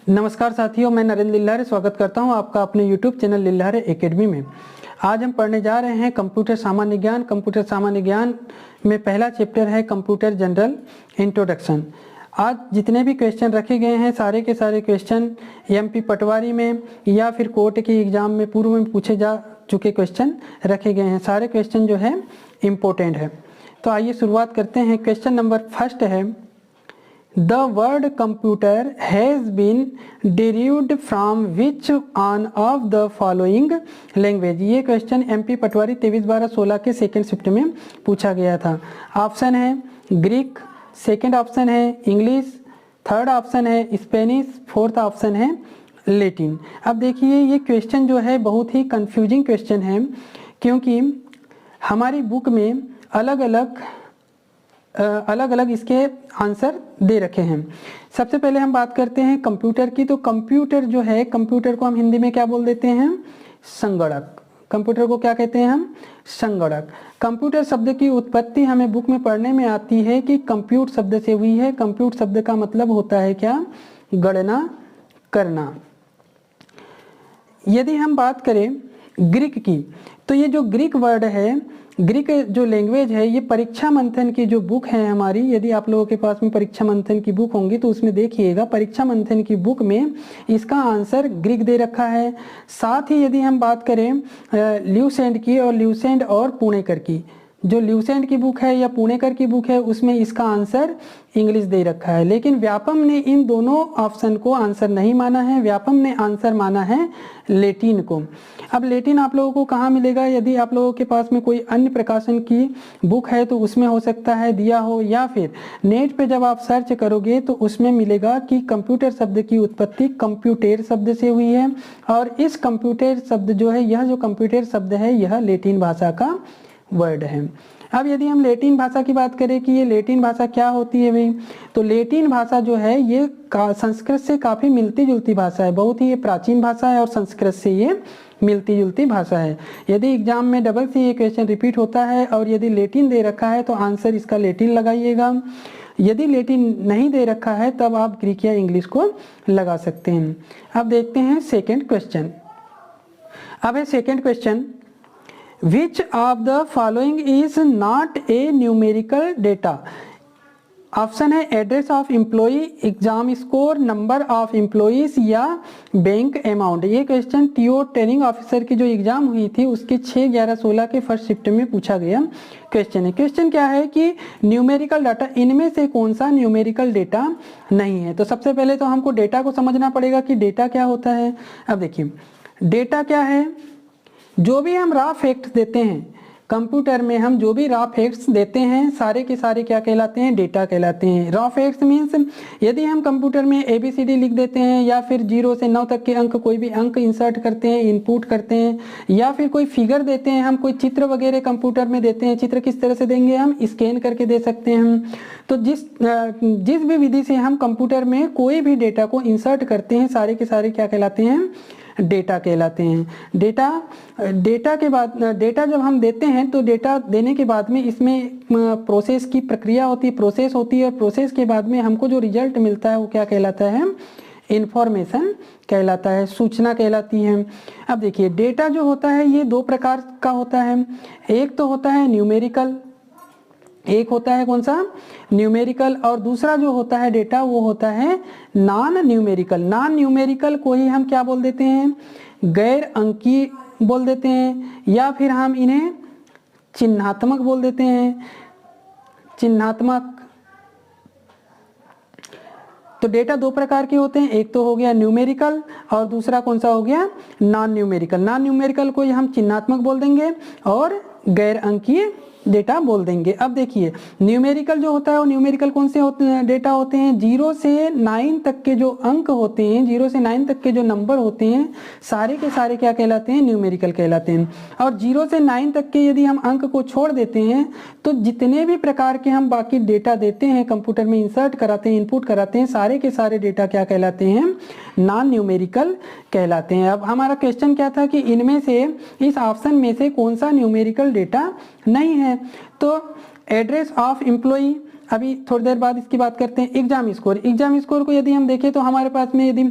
नमस्कार साथियों, मैं नरेंद्र लिल्लारे स्वागत करता हूं आपका अपने YouTube चैनल लिल्लारे एकेडमी में। आज हम पढ़ने जा रहे हैं कंप्यूटर सामान्य ज्ञान। कंप्यूटर सामान्य ज्ञान में पहला चैप्टर है कंप्यूटर जनरल इंट्रोडक्शन। आज जितने भी क्वेश्चन रखे गए हैं सारे के सारे क्वेश्चन MP पटवारी में या फिर कोर्ट के एग्जाम में पूर्व में पूछे जा चुके क्वेश्चन रखे गए हैं। सारे क्वेश्चन जो है इम्पोर्टेंट है। तो आइए शुरुआत करते हैं। क्वेश्चन नंबर फर्स्ट है, The word computer has been derived from which one of the following language? ये क्वेश्चन MP पटवारी 23/12/16 के सेकेंड शिफ्ट में पूछा गया था। ऑप्शन है ग्रीक, सेकेंड ऑप्शन है इंग्लिश, थर्ड ऑप्शन है स्पेनिश, फोर्थ ऑप्शन है लैटिन। अब देखिए ये क्वेश्चन जो है बहुत ही कंफ्यूजिंग क्वेश्चन है, क्योंकि हमारी बुक में अलग अलग इसके आंसर दे रखे हैं। सबसे पहले हम बात करते हैं कंप्यूटर की। तो कंप्यूटर जो है, कंप्यूटर को हम हिंदी में क्या बोल देते हैं? संगणक। कंप्यूटर को क्या कहते हैं हम? संगणक। कंप्यूटर शब्द की उत्पत्ति हमें बुक में पढ़ने में आती है कि कंप्यूट शब्द से हुई है। कंप्यूट शब्द का मतलब होता है क्या? गणना करना। यदि हम बात करें ग्रीक की, तो ये जो ग्रीक वर्ड है, ग्रीक जो लैंग्वेज है, ये परीक्षा मंथन की जो बुक है हमारी, यदि आप लोगों के पास में परीक्षा मंथन की बुक होंगी तो उसमें देखिएगा परीक्षा मंथन की बुक में इसका आंसर ग्रीक दे रखा है। साथ ही यदि हम बात करें ल्यूसेंट की, और ल्यूसेंट और पुणेकर की, जो ल्यूसेंट की बुक है या पुणेकर की बुक है उसमें इसका आंसर इंग्लिश दे रखा है। लेकिन व्यापम ने इन दोनों ऑप्शन को आंसर नहीं माना है। व्यापम ने आंसर माना है लैटिन को। अब लैटिन आप लोगों को कहाँ मिलेगा? यदि आप लोगों के पास में कोई अन्य प्रकाशन की बुक है तो उसमें हो सकता है दिया हो, या फिर नेट पे जब आप सर्च करोगे तो उसमें मिलेगा कि कंप्यूटर शब्द की उत्पत्ति कंप्यूटर शब्द से हुई है, और इस कंप्यूटर शब्द जो है, यह जो कंप्यूटर शब्द है यह लैटिन भाषा का वर्ड है। अब यदि हम लैटिन भाषा की बात करें कि ये लैटिन भाषा क्या होती है भाई, तो लैटिन भाषा जो है ये संस्कृत से काफ़ी मिलती जुलती भाषा है। बहुत ही ये प्राचीन भाषा है और संस्कृत से ये मिलती जुलती भाषा है। यदि एग्जाम में डबल से ये क्वेश्चन रिपीट होता है और यदि लैटिन दे रखा है तो आंसर इसका लैटिन लगाइएगा। यदि लैटिन नहीं दे रखा है तब आप ग्रीक या इंग्लिश को लगा सकते हैं। अब देखते हैं सेकेंड क्वेश्चन। अब है second question, Which of the following is not a numerical data? Option है address of employee, exam score, number of employees या बैंक अमाउंट। ये क्वेश्चन टीओ ट्रेनिंग ऑफिसर की जो एग्जाम हुई थी उसके 6/11/16 के फर्स्ट शिफ्ट में पूछा गया क्वेश्चन है। क्वेश्चन क्या है कि न्यूमेरिकल डाटा, इनमें से कौन सा न्यूमेरिकल डेटा नहीं है? तो सबसे पहले तो हमको डेटा को समझना पड़ेगा कि डेटा क्या होता है। अब देखिए डेटा क्या है, जो भी हम रॉ फैक्ट्स देते हैं कंप्यूटर में, हम जो भी रॉ फैक्ट्स देते हैं सारे के सारे क्या कहलाते हैं? डेटा कहलाते हैं। रॉ फैक्ट्स मीन्स यदि हम कंप्यूटर में ABCD लिख देते हैं या फिर 0 से 9 तक के अंक, कोई भी अंक इंसर्ट करते हैं, इनपुट करते हैं, या फिर कोई फिगर देते हैं, हम कोई चित्र वगैरह कंप्यूटर में देते हैं। चित्र किस तरह से देंगे? हम स्कैन करके दे सकते हैं। तो जिस भी विधि से हम कंप्यूटर में कोई भी डेटा को इंसर्ट करते हैं सारे के सारे क्या कहलाते हैं? डेटा कहलाते हैं। डेटा के बाद, डेटा जब हम देते हैं तो डेटा देने के बाद में इसमें प्रोसेस की प्रक्रिया होती है, प्रोसेस होती है, और प्रोसेस के बाद में हमको जो रिजल्ट मिलता है वो क्या कहलाता है? इंफॉर्मेशन कहलाता है, सूचना कहलाती है। अब देखिए डेटा जो होता है ये दो प्रकार का होता है। एक तो होता है न्यूमेरिकल, एक होता है कौन सा? न्यूमेरिकल, और दूसरा जो होता है डेटा वो होता है नॉन न्यूमेरिकल। नॉन न्यूमेरिकल को ही हम क्या बोल देते हैं? गैर अंकीय बोल देते हैं, या फिर हम इन्हें चिन्हात्मक बोल देते हैं। चिन्हात्मक। तो डेटा दो प्रकार के होते हैं, एक तो हो गया न्यूमेरिकल और दूसरा कौन सा हो गया? Non numerical. नॉन न्यूमेरिकल को हम चिन्हात्मक बोल देंगे और गैर अंकीय डेटा बोल देंगे। अब देखिए न्यूमेरिकल जो होता है वो न्यूमेरिकल कौन से डेटा होते हैं? 0 से 9 तक के जो अंक होते हैं, 0 से 9 तक के जो नंबर होते हैं सारे के सारे क्या कहलाते हैं? न्यूमेरिकल कहलाते हैं। और 0 से 9 तक के यदि हम अंक को छोड़ देते हैं तो जितने भी प्रकार के हम बाकी डेटा देते हैं कंप्यूटर में इंसर्ट कराते हैं, इनपुट कराते हैं, सारे के सारे डेटा क्या कहलाते हैं? नॉन न्यूमेरिकल कहलाते हैं। अब हमारा क्वेश्चन क्या था कि इनमें से, इस ऑप्शन में से कौन सा न्यूमेरिकल डेटा नहीं है? तो एड्रेस ऑफ एम्प्लॉई, अभी थोड़ी देर बाद इसकी बात करते हैं। एग्जाम स्कोर, एग्जाम स्कोर को यदि हम देखें तो हमारे पास में यदि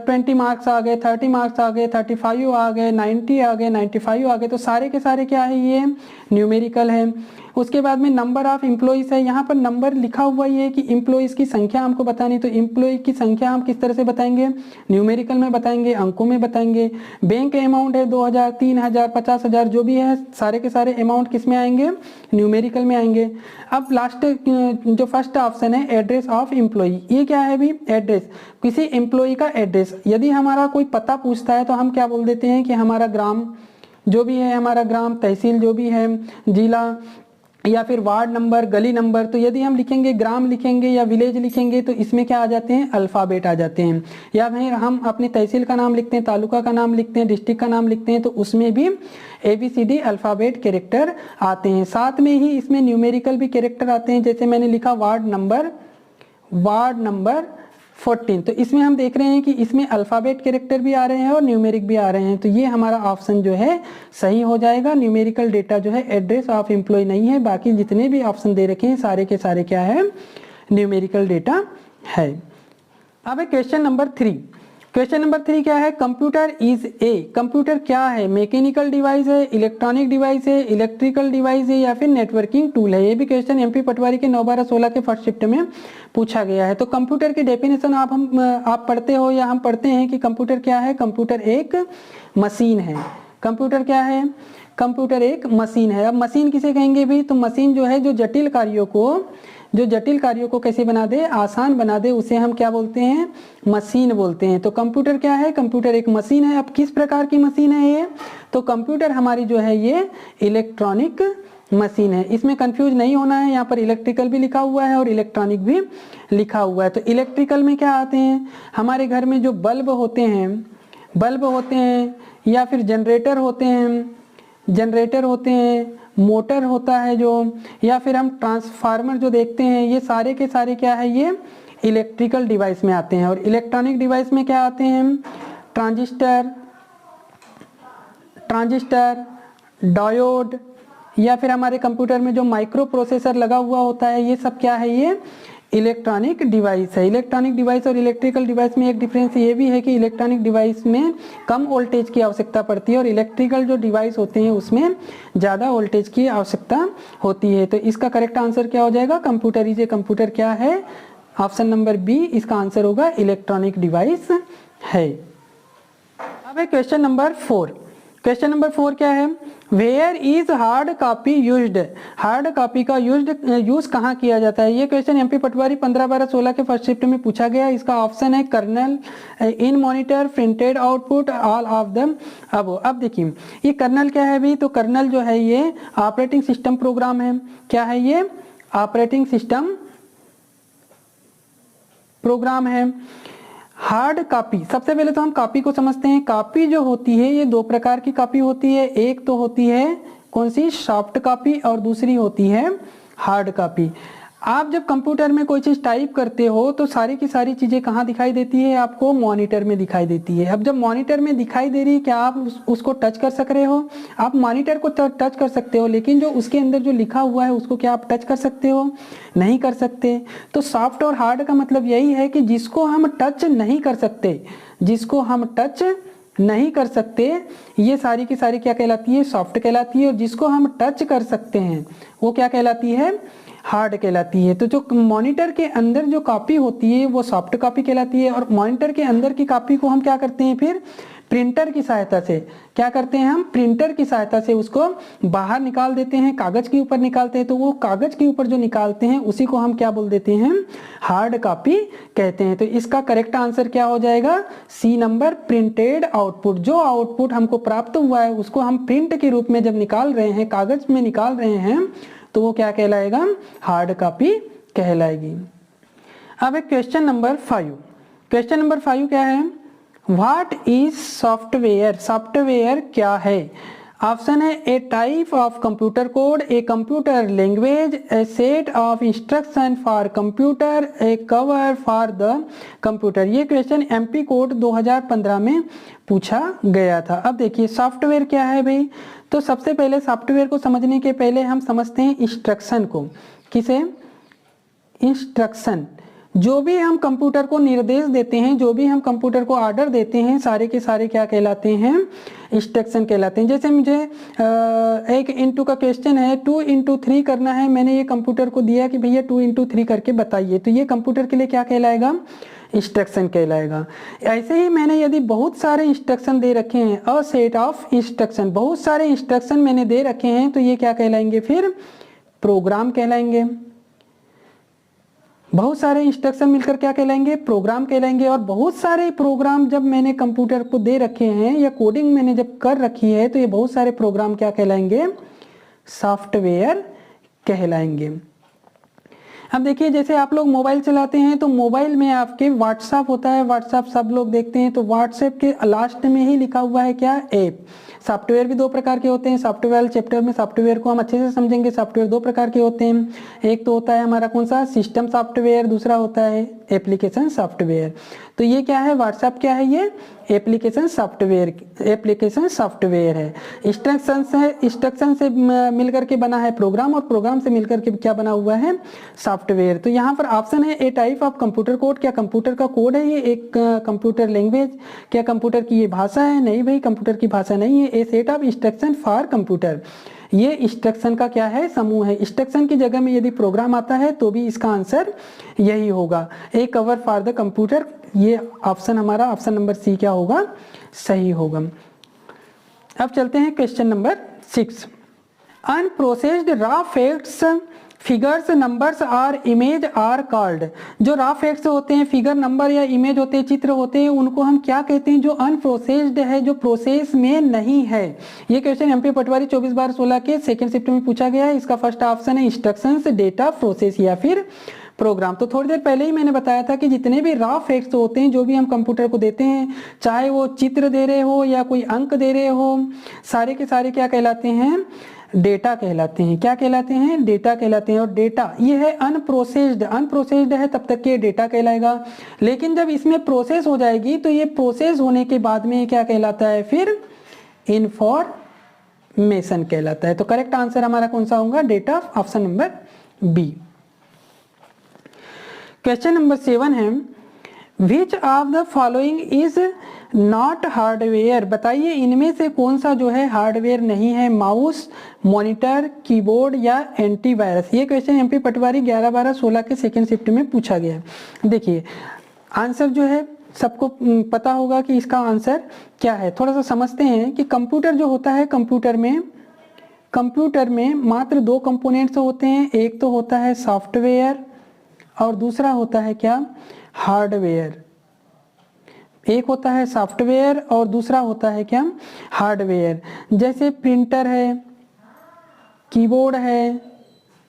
20 मार्क्स आ गए, 30 मार्क्स आ गए, 35 आ गए, 90 आ गए, 95 आ गए, तो सारे के सारे क्या है, ये न्यूमेरिकल है। उसके बाद में नंबर ऑफ एम्प्लॉइज है, यहाँ पर नंबर लिखा हुआ ये है कि एम्प्लॉइज की संख्या हमको बतानी, तो एम्प्लॉय की संख्या हम किस तरह से बताएंगे, न्यूमेरिकल में बताएंगे, अंकों में बताएंगे। बैंक अमाउंट है 2000, 3000, 50,000 जो भी है, सारे के सारे अमाउंट किस में आएंगे, न्यूमेरिकल में आएंगे। अब लास्ट जो फर्स्ट ऑप्शन है एड्रेस ऑफ एम्प्लॉय, ये क्या है भी, एड्रेस, किसी एम्प्लॉय का एड्रेस। यदि हमारा कोई पता पूछता है तो हम क्या बोल देते हैं कि हमारा ग्राम जो भी है, हमारा ग्राम, तहसील जो भी है, जिला या फिर वार्ड नंबर, गली नंबर। तो यदि हम लिखेंगे ग्राम लिखेंगे या विलेज लिखेंगे तो इसमें क्या आ जाते हैं, अल्फ़ाबेट आ जाते हैं। या फिर हम अपनी तहसील का नाम लिखते हैं, तालुका का नाम लिखते हैं, डिस्ट्रिक्ट का नाम लिखते हैं, तो उसमें भी ABCD अल्फ़ाबेट कैरेक्टर आते हैं। साथ में ही इसमें न्यूमेरिकल भी कैरेक्टर आते हैं, जैसे मैंने लिखा वार्ड नंबर 14, तो इसमें हम देख रहे हैं कि इसमें अल्फ़ाबेट कैरेक्टर भी आ रहे हैं और न्यूमेरिक भी आ रहे हैं, तो ये हमारा ऑप्शन जो है सही हो जाएगा। न्यूमेरिकल डेटा जो है एड्रेस ऑफ एम्प्लॉय नहीं है, बाकी जितने भी ऑप्शन दे रखे हैं सारे के सारे क्या है, न्यूमेरिकल डेटा है। अब है क्वेश्चन नंबर 3। क्वेश्चन नंबर 3 क्या है, कंप्यूटर इज ए, कंप्यूटर क्या है, मैकेनिकल डिवाइस है, इलेक्ट्रॉनिक डिवाइस है, इलेक्ट्रिकल डिवाइस है या फिर नेटवर्किंग टूल है। ये भी क्वेश्चन MP पटवारी के 9/12/16 के फर्स्ट शिफ्ट में पूछा गया है। तो कंप्यूटर की डेफिनेशन आप पढ़ते हो या हम पढ़ते हैं कि कंप्यूटर क्या है, कंप्यूटर एक मशीन है। कंप्यूटर क्या है, कंप्यूटर एक मशीन है। अब मशीन किसे कहेंगे भी, तो मशीन जो है जो जटिल कार्यों को कैसे बना दे, आसान बना दे, उसे हम क्या बोलते हैं, मशीन बोलते हैं। तो कंप्यूटर क्या है, कंप्यूटर एक मशीन है। अब किस प्रकार की मशीन है ये, तो कंप्यूटर हमारी जो है ये इलेक्ट्रॉनिक मशीन है। इसमें कंफ्यूज नहीं होना है, यहाँ पर इलेक्ट्रिकल भी लिखा हुआ है और इलेक्ट्रॉनिक भी लिखा हुआ है। तो इलेक्ट्रिकल में क्या आते हैं, हमारे घर में जो बल्ब होते हैं या फिर जनरेटर होते हैं, मोटर होता है जो, या फिर हम ट्रांसफार्मर जो देखते हैं, ये सारे के सारे क्या है, ये इलेक्ट्रिकल डिवाइस में आते हैं। और इलेक्ट्रॉनिक डिवाइस में क्या आते हैं, ट्रांजिस्टर, डायोड, या फिर हमारे कंप्यूटर में जो माइक्रो प्रोसेसर लगा हुआ होता है, ये सब क्या है, ये इलेक्ट्रॉनिक डिवाइस है। इलेक्ट्रॉनिक डिवाइस और इलेक्ट्रिकल डिवाइस में एक डिफरेंस ये भी है कि इलेक्ट्रॉनिक डिवाइस में कम वोल्टेज की आवश्यकता पड़ती है और इलेक्ट्रिकल जो डिवाइस होते हैं उसमें ज़्यादा वोल्टेज की आवश्यकता होती है। तो इसका करेक्ट आंसर क्या हो जाएगा, कंप्यूटर इज ए, कंप्यूटर क्या है, ऑप्शन नंबर बी इसका आंसर होगा, इलेक्ट्रॉनिक डिवाइस है। अब है क्वेश्चन नंबर 4। क्वेश्चन नंबर 4 क्या है, where is hard copy used, hard copy का यूज कहाँ किया जाता है। ये क्वेश्चन MP पटवारी 15/12/16 के फर्स्ट शिफ्ट में पूछा गया। इसका ऑप्शन है kernel, in monitor, printed output, all of them. अब देखिए ये कर्नल क्या है भी, तो कर्नल जो है ये ऑपरेटिंग सिस्टम प्रोग्राम है। क्या है ये, ऑपरेटिंग सिस्टम प्रोग्राम है। हार्ड कॉपी, सबसे पहले तो हम कॉपी को समझते हैं। कॉपी जो होती है ये 2 प्रकार की कॉपी होती है, एक तो होती है कौन सी, सॉफ्ट कॉपी, और दूसरी होती है हार्ड कॉपी। आप जब कंप्यूटर में कोई चीज़ टाइप करते हो तो सारी की सारी चीज़ें कहाँ दिखाई देती है, आपको मॉनिटर में दिखाई देती है। अब जब मॉनिटर में दिखाई दे रही है, क्या आप उसको टच कर सक रहे हो, आप मॉनिटर को टच कर सकते हो, लेकिन जो उसके अंदर जो लिखा हुआ है उसको क्या आप टच कर सकते हो, नहीं कर सकते। तो सॉफ्ट और हार्ड का मतलब यही है कि जिसको हम टच नहीं कर सकते, ये सारी की सारी क्या कहलाती है, सॉफ्ट कहलाती है, और जिसको हम टच कर सकते हैं वो क्या कहलाती है, हार्ड कहलाती है। तो जो मॉनिटर के अंदर जो कॉपी होती है वो सॉफ्ट कॉपी कहलाती है, और मॉनिटर के अंदर की कॉपी को हम क्या करते हैं, फिर प्रिंटर की सहायता से क्या करते हैं, हम प्रिंटर की सहायता से उसको बाहर निकाल देते हैं, कागज के ऊपर निकालते हैं। तो वो कागज के ऊपर जो निकालते हैं उसी को हम क्या बोल देते हैं, हार्ड कॉपी कहते हैं। तो इसका करेक्ट आंसर क्या हो जाएगा, C नंबर, प्रिंटेड आउटपुट। जो आउटपुट हमको प्राप्त हुआ है उसको हम प्रिंट के रूप में जब निकाल रहे हैं, कागज में निकाल रहे हैं, तो वो क्या कहलाएगा, हार्ड कॉपी कहलाएगी। अब एक क्वेश्चन नंबर 5। क्वेश्चन नंबर 5 क्या है, व्हाट इज सॉफ्टवेयर, सॉफ्टवेयर क्या है। ऑप्शन है a type of computer code, a computer language, a set of instruction for computer, a cover for the computer. ये क्वेश्चन MP कोड 2015 में पूछा गया था। अब देखिए सॉफ्टवेयर क्या है भाई, तो सबसे पहले सॉफ्टवेयर को समझने के पहले हम समझते हैं इंस्ट्रक्शन को। किसे, इंस्ट्रक्शन, जो भी हम कंप्यूटर को निर्देश देते हैं, जो भी हम कंप्यूटर को ऑर्डर देते हैं, सारे के सारे क्या कहलाते हैं, इंस्ट्रक्शन कहलाते हैं। जैसे मुझे एक इंटू का क्वेश्चन है, 2 × 3 करना है, मैंने ये कंप्यूटर को दिया कि भैया 2 × 3 करके बताइए, तो ये कंप्यूटर के लिए क्या कहलाएगा, इंस्ट्रक्शन कहलाएगा। ऐसे ही मैंने यदि बहुत सारे इंस्ट्रक्शन दे रखे हैं, अ सेट ऑफ इंस्ट्रक्शन, बहुत सारे इंस्ट्रक्शन मैंने दे रखे हैं, तो ये क्या कहलाएंगे, फिर प्रोग्राम कहलाएंगे। बहुत सारे इंस्ट्रक्शन मिलकर क्या कहलाएंगे, प्रोग्राम कहलाएंगे। और बहुत सारे प्रोग्राम जब मैंने कंप्यूटर को दे रखे हैं या कोडिंग मैंने जब कर रखी है, तो ये बहुत सारे प्रोग्राम क्या कहलाएंगे, सॉफ्टवेयर कहलाएंगे। अब देखिए, जैसे आप लोग मोबाइल चलाते हैं तो मोबाइल में आपके व्हाट्सएप होता है, व्हाट्सएप सब लोग देखते हैं, तो व्हाट्सएप के लास्ट में ही लिखा हुआ है क्या, ऐप। सॉफ्टवेयर भी दो प्रकार के होते हैं, सॉफ्टवेयर चैप्टर में सॉफ्टवेयर को हम अच्छे से समझेंगे। सॉफ्टवेयर दो प्रकार के होते हैं, एक तो होता है हमारा कौन सा, सिस्टम सॉफ्टवेयर, दूसरा होता है एप्लीकेशन सॉफ्टवेयर। तो ये क्या है, व्हाट्सएप क्या है, ये एप्लीकेशन सॉफ्टवेयर है। इंस्ट्रक्शन से मिलकर के बना है प्रोग्राम, और प्रोग्राम से मिलकर के क्या बना हुआ है, सॉफ्टवेयर। तो यहाँ पर ऑप्शन है a type of computer code, क्या कंप्यूटर का कोड है ये, एक कंप्यूटर लैंग्वेज, क्या कंप्यूटर की ये भाषा है, नहीं भाई कंप्यूटर की भाषा नहीं है। A set of instruction for computer, ये इंस्ट्रक्शन का क्या है, समूह है। इंस्ट्रक्शन की जगह में यदि प्रोग्राम आता है तो भी इसका आंसर यही होगा, ए कवर फॉर द कंप्यूटर। ये ऑप्शन हमारा ऑप्शन नंबर सी क्या होगा, सही होगा। अब चलते हैं question number 6। Unprocessed raw facts, figures, numbers और इमेज आर कॉल्ड। जो रॉ फैक्ट्स होते हैं, फिगर, नंबर या इमेज होते हैं, चित्र होते हैं, उनको हम क्या कहते हैं, जो अनप्रोसेस्ड है, जो प्रोसेस में नहीं है। ये क्वेश्चन एमपी पटवारी 24/16 के सेकंड शिफ्ट में पूछा गया है। इसका फर्स्ट ऑप्शन है इंस्ट्रक्शंस, डेटा, प्रोसेस या फिर प्रोग्राम। तो थोड़ी देर पहले ही मैंने बताया था कि जितने भी रॉ फैक्ट्स होते हैं, जो भी हम कंप्यूटर को देते हैं, चाहे वो चित्र दे रहे हो या कोई अंक दे रहे हो, सारे के सारे क्या कहलाते हैं, डेटा कहलाते हैं। क्या कहलाते हैं, डेटा कहलाते हैं। और डेटा ये है अनप्रोसेस्ड, अनप्रोसेस्ड है तब तक ये डेटा कहलाएगा। लेकिन जब इसमें प्रोसेस हो जाएगी तो ये प्रोसेस होने के बाद में क्या कहलाता है, फिर इंफॉर्मेशन कहलाता है। तो करेक्ट आंसर हमारा कौन सा होगा, data, option number B. Question number 7 है, which of the following is not hardware. बताइए इनमें से कौन सा जो है हार्डवेयर नहीं है, माउस, मॉनिटर, कीबोर्ड या एंटीवायरस। ये क्वेश्चन एमपी पटवारी 11/12/16 के सेकंड शिफ्ट में पूछा गया है। देखिए आंसर जो है सबको पता होगा कि इसका आंसर क्या है। थोड़ा सा समझते हैं कि कंप्यूटर जो होता है, कंप्यूटर में मात्र दो कंपोनेंट्स होते हैं, एक तो होता है सॉफ्टवेयर और दूसरा होता है क्या, हार्डवेयर। एक होता है सॉफ्टवेयर और दूसरा होता है क्या, हार्डवेयर। जैसे प्रिंटर है, कीबोर्ड है,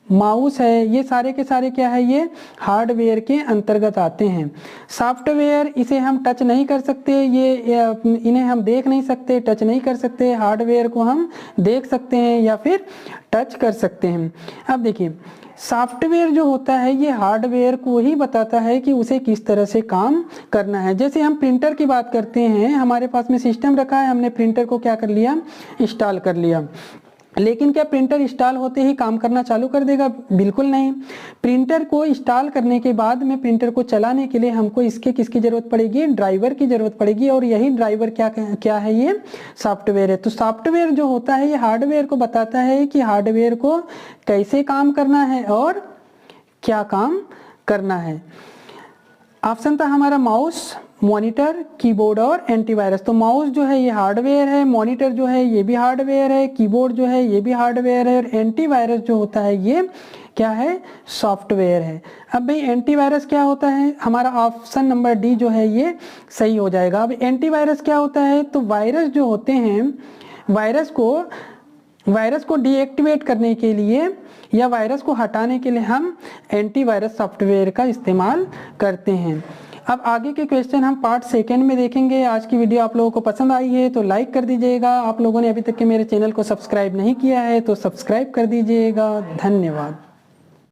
माउस है, ये सारे के सारे क्या है, ये हार्डवेयर के अंतर्गत आते हैं। सॉफ्टवेयर इसे हम टच नहीं कर सकते, ये इन्हें हम देख नहीं सकते, टच नहीं कर सकते। हार्डवेयर को हम देख सकते हैं या फिर टच कर सकते हैं। अब देखिए सॉफ्टवेयर जो होता है ये हार्डवेयर को ही बताता है कि उसे किस तरह से काम करना है। जैसे हम प्रिंटर की बात करते हैं, हमारे पास में सिस्टम रखा है, हमने प्रिंटर को क्या कर लिया, इंस्टॉल कर लिया। लेकिन क्या प्रिंटर इंस्टॉल होते ही काम करना चालू कर देगा, बिल्कुल नहीं। प्रिंटर को इंस्टॉल करने के बाद में प्रिंटर को चलाने के लिए हमको इसके किसकी जरूरत पड़ेगी, ड्राइवर की जरूरत पड़ेगी। और यही ड्राइवर क्या है, ये सॉफ्टवेयर है। तो सॉफ्टवेयर जो होता है ये हार्डवेयर को बताता है कि हार्डवेयर को कैसे काम करना है और क्या काम करना है। ऑप्शन था हमारा माउस, मॉनिटर, कीबोर्ड और एंटीवायरस। तो माउस जो है ये हार्डवेयर है, मॉनिटर जो है ये भी हार्डवेयर है, कीबोर्ड जो है ये भी हार्डवेयर है, और एंटीवायरस जो होता है ये क्या है, सॉफ्टवेयर है। अब भाई एंटीवायरस क्या होता है, हमारा ऑप्शन नंबर डी जो है ये सही हो जाएगा। अब एंटीवायरस क्या होता है, तो वायरस जो होते हैं, वायरस को डीएक्टिवेट करने के लिए या वायरस को हटाने के लिए हम एंटीवायरस सॉफ्टवेयर का इस्तेमाल करते हैं। अब आगे के क्वेश्चन हम पार्ट सेकंड में देखेंगे। आज की वीडियो आप लोगों को पसंद आई है तो लाइक कर दीजिएगा। आप लोगों ने अभी तक के मेरे चैनल को सब्सक्राइब नहीं किया है तो सब्सक्राइब कर दीजिएगा। धन्यवाद।